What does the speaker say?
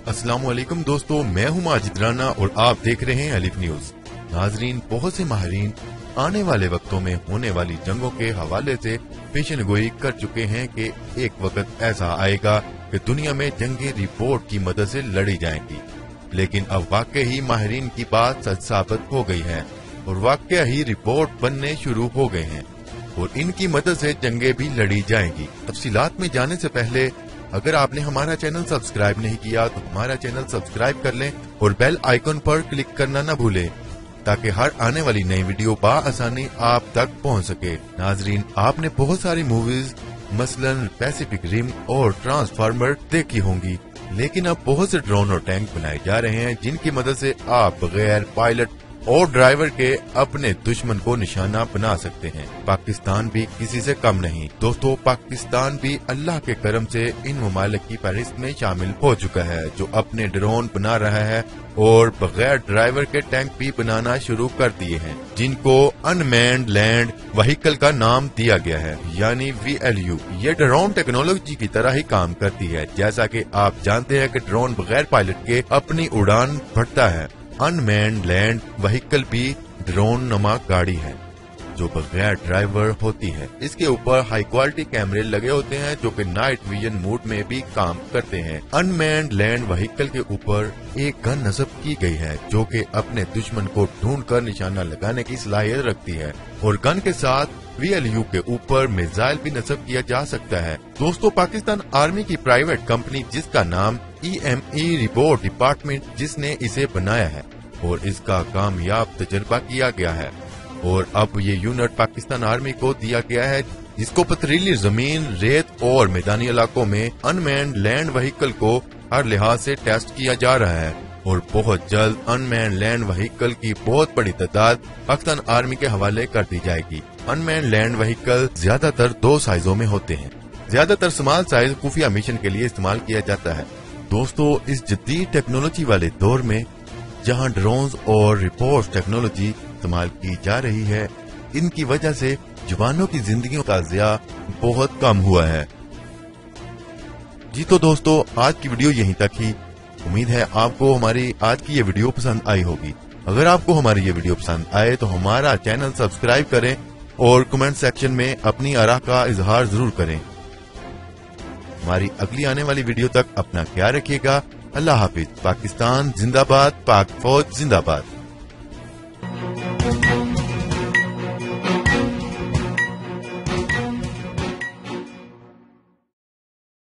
अस्सलाम वालेकुम दोस्तों, मैं हूं माजिद राना और आप देख रहे हैं अलिफ न्यूज। नाजरीन, बहुत से माहिरीन आने वाले वक्तों में होने वाली जंगों के हवाले से पेशन गोई कर चुके हैं कि एक वक्त ऐसा आएगा कि दुनिया में जंगें रिपोर्ट की मदद से लड़ी जाएंगी। लेकिन अब वाकई ही माहिरीन की बात सच साबित हो गई है और वाकई ही रिपोर्ट बनने शुरू हो गए हैं और इनकी मदद से जंगें भी लड़ी जाएंगी। तफसीलात में जाने से पहले अगर आपने हमारा चैनल सब्सक्राइब नहीं किया तो हमारा चैनल सब्सक्राइब कर लें और बेल आइकन पर क्लिक करना न भूलें ताकि हर आने वाली नई वीडियो आसानी आप तक पहुंच सके। नाजरीन, आपने बहुत सारी मूवीज मसलन पैसिफिक रिम और ट्रांसफार्मर देखी होंगी, लेकिन अब बहुत से ड्रोन और टैंक बनाए जा रहे हैं जिनकी मदद से आप बगैर पायलट और ड्राइवर के अपने दुश्मन को निशाना बना सकते हैं। पाकिस्तान भी किसी से कम नहीं। दोस्तों, पाकिस्तान भी अल्लाह के करम से इन ममालिक की फहरिस्त में शामिल हो चुका है जो अपने ड्रोन बना रहा है और बगैर ड्राइवर के टैंक भी बनाना शुरू कर दिए हैं जिनको अनमैन्ड लैंड व्हीकल का नाम दिया गया है, यानी VLU। ये ड्रोन टेक्नोलॉजी की तरह ही काम करती है। जैसा कि आप जानते हैं कि ड्रोन बगैर पायलट के अपनी उड़ान भरता है। अनमैन्ड लैंड व्हीकल भी ड्रोन नमा गाड़ी है जो बगैर ड्राइवर होती है। इसके ऊपर हाई क्वालिटी कैमरे लगे होते हैं जो कि नाइट विजन मोड में भी काम करते हैं। अनमैन्ड लैंड व्हीकल के ऊपर एक गन नस्ब की गई है जो कि अपने दुश्मन को ढूंढकर निशाना लगाने की सलाहियत रखती है और गन के साथ VLU के ऊपर मिसाइल भी नस्ब किया जा सकता है। दोस्तों, पाकिस्तान आर्मी की प्राइवेट कंपनी जिसका नाम EME रिपोर्ट डिपार्टमेंट जिसने इसे बनाया है और इसका कामयाब तजर्बा किया गया है और अब ये यूनिट पाकिस्तान आर्मी को दिया गया है जिसको पथरीली जमीन, रेत और मैदानी इलाकों में अनमैन्ड लैंड व्हीकल को हर लिहाज से टेस्ट किया जा रहा है और बहुत जल्द अनमैन्ड लैंड व्हीकल की बहुत बड़ी तादाद पाकिस्तान आर्मी के हवाले कर दी जाएगी। अनमैन्ड लैंड व्हीकल ज्यादातर 2 साइजों में होते हैं। ज्यादातर स्मॉल साइज खुफिया मिशन के लिए इस्तेमाल किया जाता है। दोस्तों, इस जदीद टेक्नोलॉजी वाले दौर में जहां ड्रोन्स और रिपोर्ट टेक्नोलॉजी इस्तेमाल की जा रही है, इनकी वजह से जवानों की जिंदगियों का ज़िया बहुत कम हुआ है। जी तो दोस्तों, आज की वीडियो यहीं तक ही। उम्मीद है आपको हमारी आज की ये वीडियो पसंद आई होगी। अगर आपको हमारी ये वीडियो पसंद आए तो हमारा चैनल सब्सक्राइब करें और कमेंट सेक्शन में अपनी आरा का इजहार जरूर करें। हमारी अगली आने वाली वीडियो तक अपना ख्याल रखिएगा। अल्लाह हाफिज। पाकिस्तान जिंदाबाद, पाक फौज जिंदाबाद।